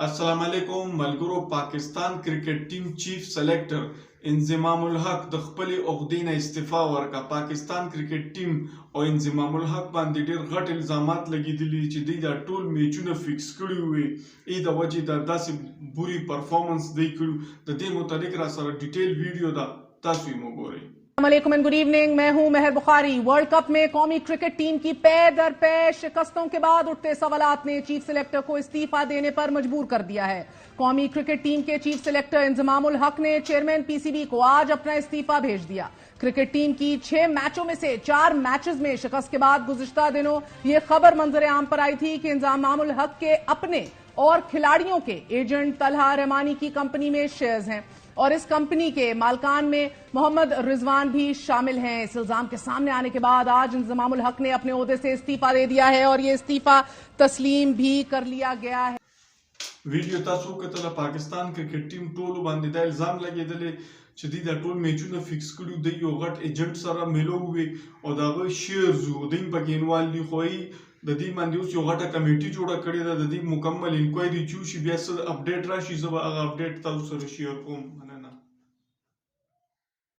अस्सलाम वालेकुम मलगुरो। Pakistan cricket team chief selector Inzamam-ul हक द खपल उहदे ने इस्तीफा वर्का। पाकिस्तान क्रिकेट टीम और इंजमामुल हक बांधे ढेर घट इल्जामात लगेदली چې دوی دا ټول میچونه فکس کړي وي ای د وجې د داسې بوري پرفارمنس دی کړو د دې متعلق را سره ډیټیل ویډیو دا تاسو یې وګورئ। अस्सलामुअलैकुम एंड गुड इवनिंग। मैं हूं मेहर बुखारी। वर्ल्ड कप में कौमी क्रिकेट टीम की पै दर पै शिकस्तों के बाद उठते सवालात ने चीफ सिलेक्टर को इस्तीफा देने पर मजबूर कर दिया है। कौमी क्रिकेट टीम के चीफ सिलेक्टर इंजमामुल हक ने चेयरमैन पीसीबी को आज अपना इस्तीफा भेज दिया। क्रिकेट टीम की 6 मैचों में से 4 मैचेस में शिकस्त के बाद गुज़िश्ता दिनों ये खबर मंजर आम पर आई थी कि इंजमामुल हक के अपने और खिलाड़ियों के एजेंट तलहा रहमानी की कंपनी में शेयर्स हैं और इस कंपनी के मालकान में मोहम्मद रिजवान भी शामिल हैं। इस इल्जाम के सामने आने के बाद आज इंजमामुल हक ने अपने ओहदे से इस्तीफा दे दिया है और ये इस्तीफा तस्लीम भी कर लिया गया है। वीडियो तासो कतला पाकिस्तान क्रिकेट टीम टोल बांधे दा इल्जाम लगेदले چې دوی دا ټول میچونه فکس کړي د یو غټ ایجنټ سره ملو وي او داغه شیرز او دین پکې انوال دي خو د دې باندې اوس یو غټه کمیټي جوړه کړې ده د دې مکمل انکوایري چوشي بیا څه اپډیټ راشي زه به هغه اپډیټ تاسو سره شیر کوم।